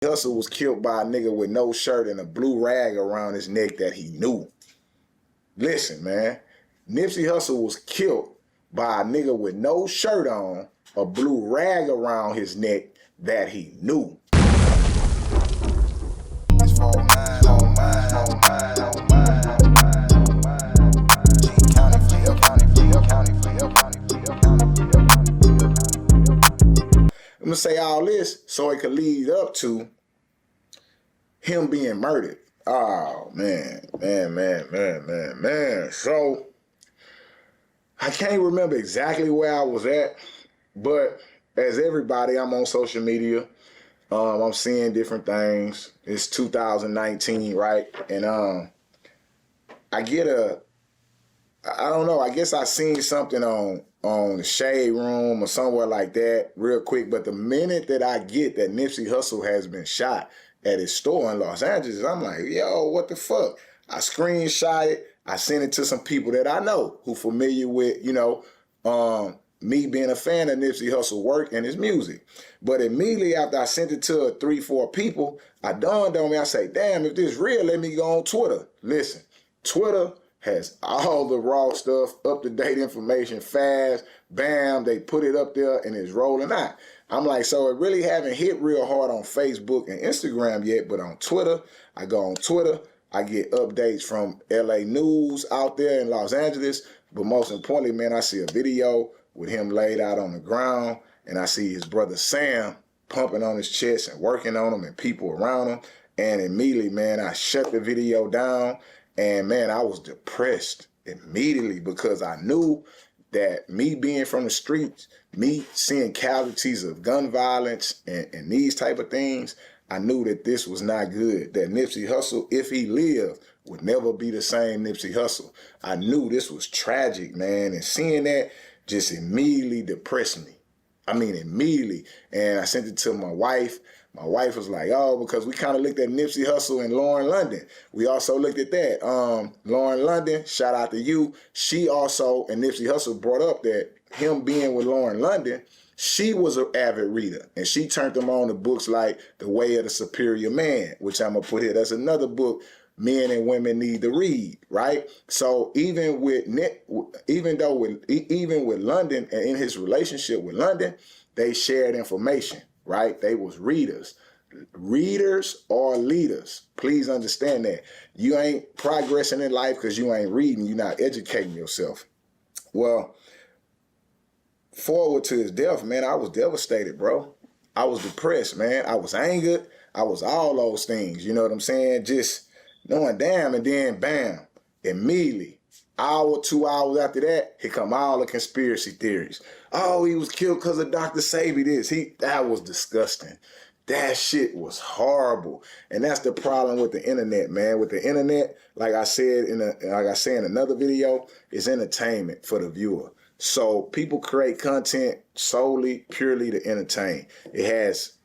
Hussle was killed by a nigga with no shirt and a blue rag around his neck that he knew. Listen, man. Nipsey Hussle was killed by a nigga with no shirt on, a blue rag around his neck that he knew. I'm gonna say all this so it could lead up to him being murdered. Oh, man. So, I can't remember exactly where I was at, but as everybody, I'm on social media. I'm seeing different things. It's 2019, right? And I don't know, I guess I seen something on the Shade Room or somewhere like that real quick. But the minute that I get that Nipsey Hussle has been shot at his store in Los Angeles, I'm like, yo, what the fuck? I screenshot it. I sent it to some people that I know who familiar with, me being a fan of Nipsey Hussle work and his music. But immediately after I sent it to 3-4 people, I dawned on me, I say, damn, if this real, let me go on Twitter. Listen, Twitter has all the raw stuff, up-to-date information, fast, bam, they put it up there and it's rolling out. I'm like, so it really haven't hit real hard on Facebook and Instagram yet, but on Twitter, I go on Twitter, I get updates from LA News out there in Los Angeles, but most importantly, man, I see a video with him laid out on the ground, and I see his brother Sam pumping on his chest and working on him and people around him, and immediately, man, I shut the video down. And man, I was depressed immediately because I knew that me being from the streets, me seeing casualties of gun violence and these type of things, I knew that this was not good. That Nipsey Hussle, if he lived, would never be the same Nipsey Hussle. I knew this was tragic, man. And seeing that just immediately depressed me. I mean, immediately. And I sent it to my wife. My wife was like, oh, because we kind of looked at Nipsey Hussle and Lauren London. We also looked at that. Lauren London, shout out to you. She also, and Nipsey Hussle brought up that him being with Lauren London, she was an avid reader. And she turned them on to books like The Way of the Superior Man, which I'm going to put here. That's another book men and women need to read, right? So even with London and in his relationship with London, they shared information. Right? They was readers. Readers are leaders. Please understand that. You ain't progressing in life because you ain't reading. You're not educating yourself. Well, forward to his death, man, I was devastated, bro. I was depressed, man. I was angered. I was all those things. You know what I'm saying? Just knowing, damn, and then bam, immediately, hour, 2 hours after that, here come all the conspiracy theories. Oh, he was killed because of Dr. Sabi this. That was disgusting. That shit was horrible. And that's the problem with the internet, man. With the internet, like I said in another video, it's entertainment for the viewer. So people create content solely, purely to entertain. It's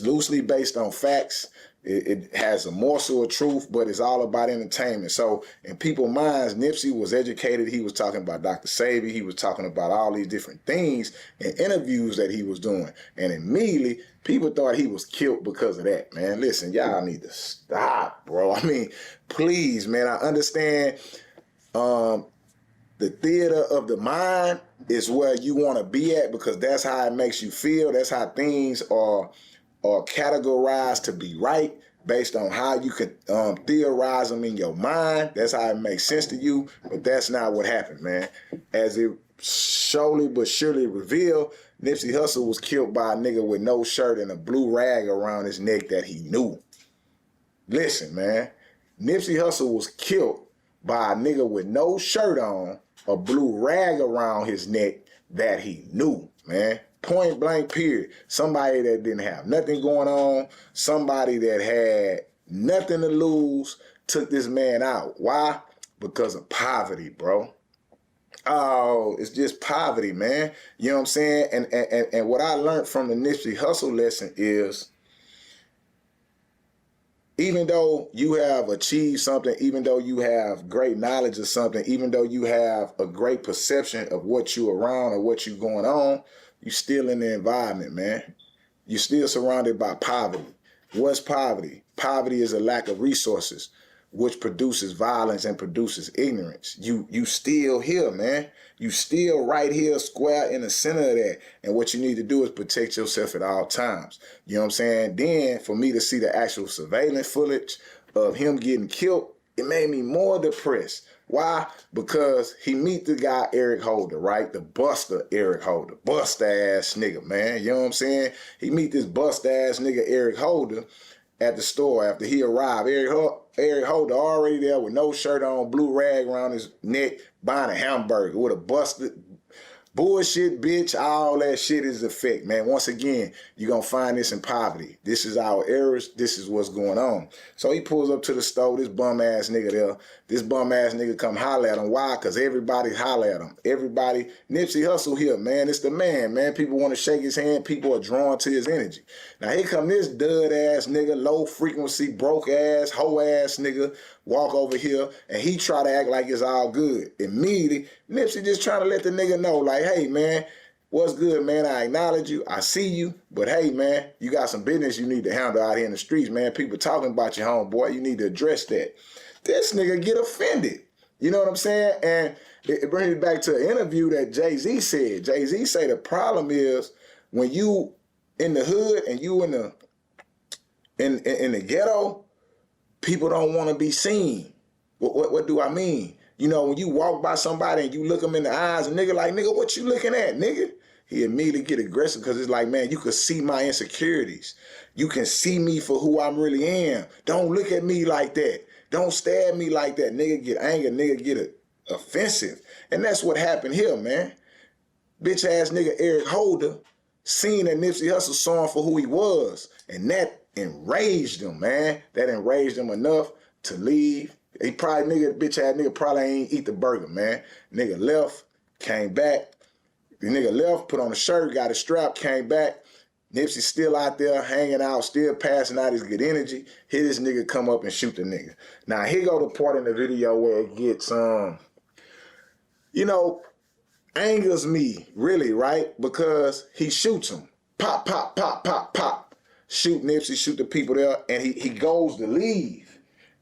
loosely based on facts. It has a morsel of truth, but it's all about entertainment. So in people's minds, Nipsey was educated. He was talking about Dr. Sabi. He was talking about all these different things in interviews that he was doing. And immediately, people thought he was killed because of that, man. Listen, y'all need to stop, bro. I mean, please, man, I understand the theater of the mind is where you want to be at because that's how it makes you feel. That's how things are categorized to be right based on how you could theorize them in your mind. That's how it makes sense to you, but that's not what happened, man. As it slowly but surely revealed, Nipsey Hussle was killed by a nigga with no shirt and a blue rag around his neck that he knew. Listen, man, Nipsey Hussle was killed by a nigga with no shirt on, a blue rag around his neck that he knew, man. Point blank, period. Somebody that didn't have nothing going on, somebody that had nothing to lose, took this man out. Why? Because of poverty, bro. Oh, it's just poverty, man. You know what I'm saying? And what I learned from the Nipsey Hussle lesson is, even though you have achieved something, even though you have great knowledge of something, even though you have a great perception of what you're around or what you're going on, you're still in the environment, man. You're still surrounded by poverty. What's poverty? Poverty is a lack of resources, which produces violence and produces ignorance. You still here, man. You still right here, square in the center of that. And what you need to do is protect yourself at all times. You know what I'm saying? Then for me to see the actual surveillance footage of him getting killed, it made me more depressed. Why? Because he meet the guy Eric Holder, right? The buster Eric Holder. Bust ass nigga, man. You know what I'm saying? He meet this bust ass nigga Eric Holder at the store after he arrived. Eric Holder already there with no shirt on, blue rag around his neck, buying a hamburger with a busted bullshit, bitch. All that shit is effect, man. Once again, you're going to find this in poverty. This is our errors. This is what's going on. So he pulls up to the store, this bum-ass nigga there. This bum-ass nigga come holler at him. Why? Because everybody holler at him. Everybody, Nipsey Hussle here, man. It's the man, man. People want to shake his hand. People are drawn to his energy. Now, here come this dud-ass nigga, low-frequency, broke-ass, hoe-ass nigga, walk over here, and he try to act like it's all good. Immediately, Nipsey just trying to let the nigga know, like, hey, man, what's good, man? I acknowledge you. I see you. But, hey, man, you got some business you need to handle out here in the streets, man. People talking about your homeboy. You need to address that. This nigga get offended. You know what I'm saying? And it brings me back to an interview that Jay-Z said. Jay-Z say the problem is when you in the hood and you in the ghetto, people don't want to be seen. What do I mean? You know, when you walk by somebody and you look them in the eyes, a nigga like, nigga, what you looking at, nigga? He immediately get aggressive because it's like, man, you can see my insecurities. You can see me for who I really am. Don't look at me like that. Don't stare at me like that. Nigga get angry, nigga get offensive. And that's what happened here, man. Bitch ass nigga Eric Holder seen that Nipsey Hussle saw him for who he was. And that enraged him, man. That enraged him enough to leave. He probably, bitch ass nigga probably ain't eat the burger, man. Nigga left, came back. The nigga left, put on a shirt, got a strap, came back. Nipsey still out there hanging out, still passing out his good energy. Here this nigga come up and shoot the nigga. Now here go the part in the video where it gets, you know, angers me, really, right? Because he shoots him. Pop, pop, pop, pop, pop. Shoot Nipsey, shoot the people there, and he goes to leave.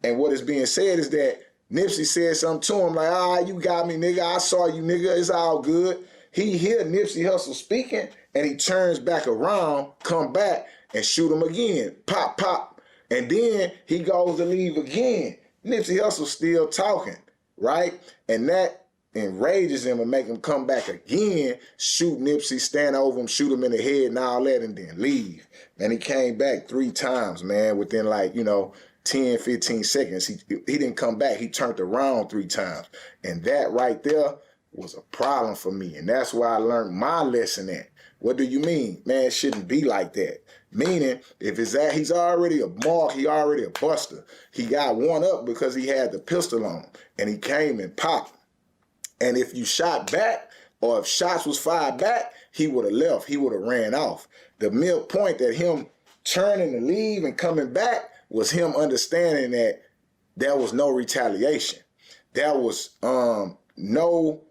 And what is being said is that Nipsey said something to him like, ah, you got me, nigga. I saw you, nigga. It's all good. He hear Nipsey Hussle speaking, and he turns back around, come back, and shoot him again. Pop, pop. And then he goes to leave again. Nipsey Hussle still talking, right? And that enrages him and make him come back again, shoot Nipsey, stand over him, shoot him in the head and all that, and then leave. And he came back 3 times, man, within like, you know, 10, 15 seconds. He didn't come back. He turned around 3 times. And that right there was a problem for me. And that's why I learned my lesson at. What do you mean? Man, it shouldn't be like that. Meaning, if it's that he's already a mark, he already a buster. He got one up because he had the pistol on him. And he came and popped. And if you shot back, or if shots was fired back, he would have left. He would have ran off. The mere point that him turning to leave and coming back was him understanding that there was no retaliation. There was no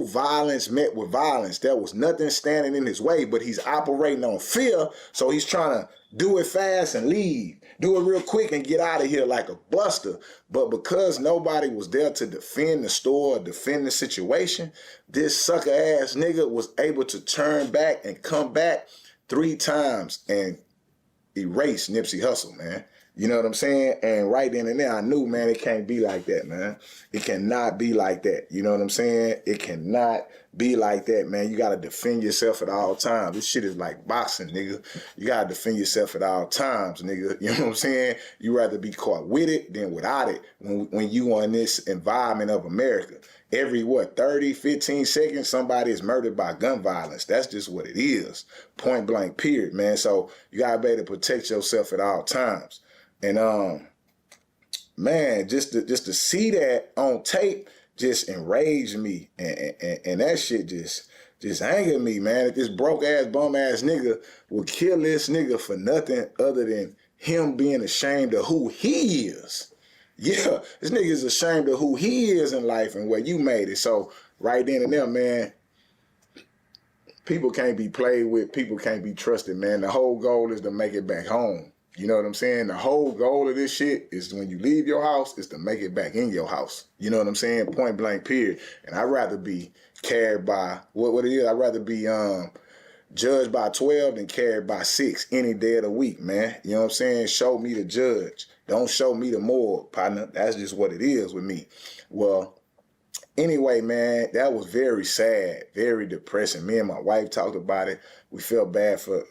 violence met with violence. There was nothing standing in his way, but he's operating on fear, so he's trying to do it fast and leave. Do it real quick and get out of here like a buster. But because nobody was there to defend the store or defend the situation, this sucker-ass nigga was able to turn back and come back 3 times and erase Nipsey Hussle, man. You know what I'm saying? And right then and there, I knew, man, it can't be like that, man. It cannot be like that. You know what I'm saying? It cannot be like that, man. You got to defend yourself at all times. This shit is like boxing, nigga. You got to defend yourself at all times, nigga. You know what I'm saying? You rather be caught with it than without it when you are in this environment of America. Every, 30, 15 seconds, somebody is murdered by gun violence. That's just what it is. Point blank, period, man. So you got to be able to protect yourself at all times. And, man, just to see that on tape just enraged me. And that shit just angered me, man. That this broke-ass, bum-ass nigga would kill this nigga for nothing other than him being ashamed of who he is. Yeah, this nigga is ashamed of who he is in life and where you made it. So right then and there, man, people can't be played with. People can't be trusted, man. The whole goal is to make it back home. You know what I'm saying? The whole goal of this shit is when you leave your house is to make it back in your house. You know what I'm saying? Point blank, period. And I'd rather be carried by what it is. I'd rather be judged by 12 than carried by 6 any day of the week, man. You know what I'm saying? Show me the judge. Don't show me the morgue, partner. That's just what it is with me. Well, anyway, man, that was very sad, very depressing. Me and my wife talked about it. We felt bad for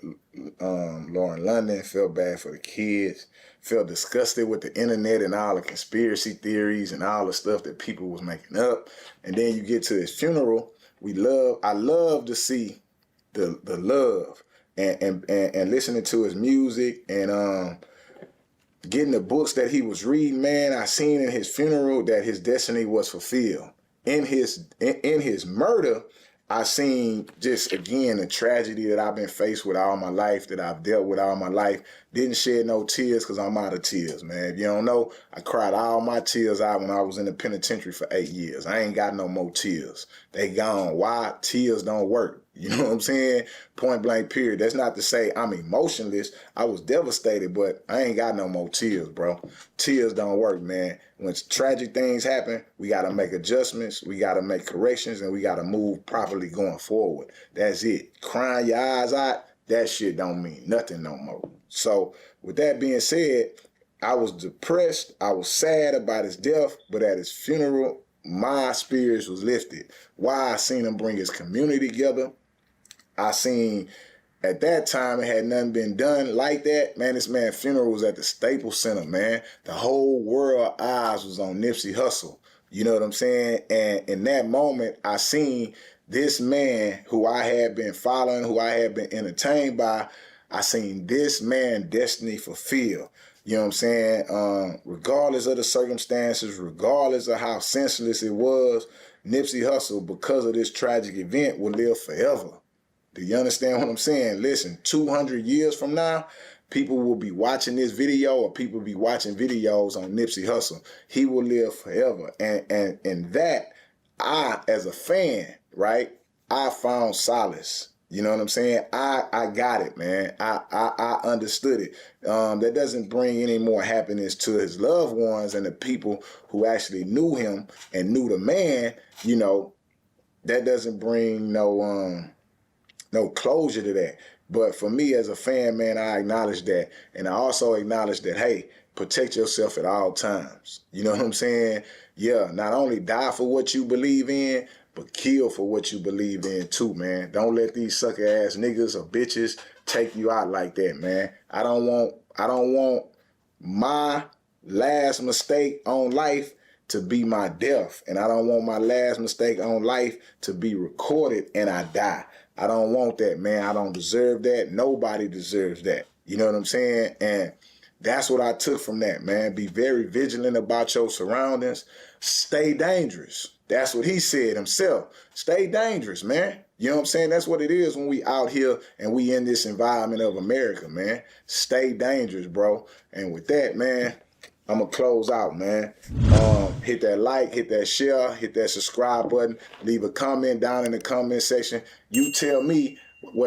Lauren London, felt bad for the kids, felt disgusted with the internet and all the conspiracy theories and all the stuff that people was making up. And then you get to his funeral. I love to see the love and listening to his music and getting the books that he was reading, man. I seen in his funeral that his destiny was fulfilled. In his murder, I seen just, again, the tragedy that I've been faced with all my life, that I've dealt with all my life. Didn't shed no tears because I'm out of tears, man. If you don't know, I cried all my tears out when I was in the penitentiary for 8 years. I ain't got no more tears. They gone. Why? Tears don't work. You know what I'm saying? Point blank, period. That's not to say I'm emotionless. I was devastated, but I ain't got no more tears, bro. Tears don't work, man. When tragic things happen, we got to make adjustments. We got to make corrections, and we got to move properly going forward. That's it. Crying your eyes out, that shit don't mean nothing no more. So with that being said, I was depressed. I was sad about his death, but at his funeral, my spirits was lifted. Why? I seen him bring his community together. I seen at that time it had nothing been done like that. Man, this man's funeral was at the Staples Center, man. The whole world eyes was on Nipsey Hussle. You know what I'm saying? And in that moment, I seen this man who I had been following, who I had been entertained by. I seen this man destiny fulfilled. You know what I'm saying? Regardless of the circumstances, regardless of how senseless it was, Nipsey Hussle, because of this tragic event, will live forever. Do you understand what I'm saying? Listen, 200 years from now, people will be watching this video, or people will be watching videos on Nipsey Hussle. He will live forever. And that, I, as a fan, right, I found solace. You know what I'm saying? I got it, man. I understood it. That doesn't bring any more happiness to his loved ones and the people who actually knew him and knew the man. You know, that doesn't bring no closure to that. But for me as a fan, man, I acknowledge that. And I also acknowledge that, hey, protect yourself at all times. You know what I'm saying? Yeah, not only die for what you believe in, but kill for what you believe in too, man. Don't let these sucker ass niggas or bitches take you out like that, man. I don't want my last mistake on life to be my death. And I don't want my last mistake on life to be recorded and I die. I don't want that, man. I don't deserve that. Nobody deserves that. You know what I'm saying? And that's what I took from that, man. Be very vigilant about your surroundings. Stay dangerous. That's what he said himself. Stay dangerous, man. You know what I'm saying? That's what it is when we out here and we in this environment of America, man. Stay dangerous, bro. And with that, man, I'm going to close out, man. Hit that like, hit that share, hit that subscribe button. Leave a comment down in the comment section. You tell me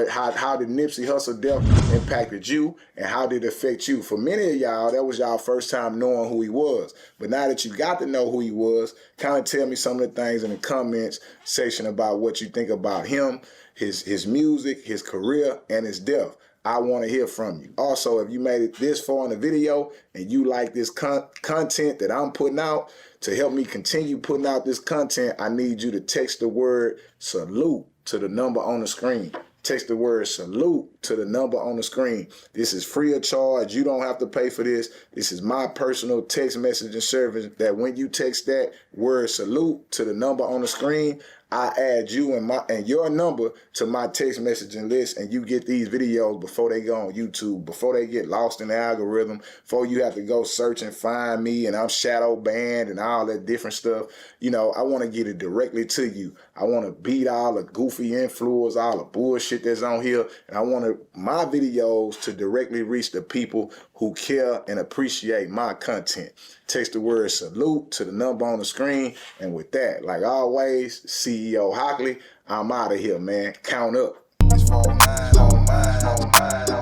how did Nipsey Hussle death impacted you and how did it affect you? For many of y'all, that was y'all first time knowing who he was. But now that you got to know who he was, kind of tell me some of the things in the comments section about what you think about him, his music, his career, and his death. I want to hear from you. Also, if you made it this far in the video and you like this content that I'm putting out, to help me continue putting out this content, I need you to text the word salute to the number on the screen. Text the word salute to the number on the screen. This is free of charge. You don't have to pay for this. This is my personal text messaging service that when you text that word salute to the number on the screen, I add you and your number to my text messaging list, and you get these videos before they go on YouTube, before they get lost in the algorithm, before you have to go search and find me and I'm shadow banned and all that different stuff. You know, I want to get it directly to you. I want to beat all the goofy influencers, all the bullshit that's on here, and I want my videos to directly reach the people who care and appreciate my content. Text the word salute to the number on the screen. And with that, like always, CEO Hockley, I'm out of here, man. Count up. It's 4-9 on mine.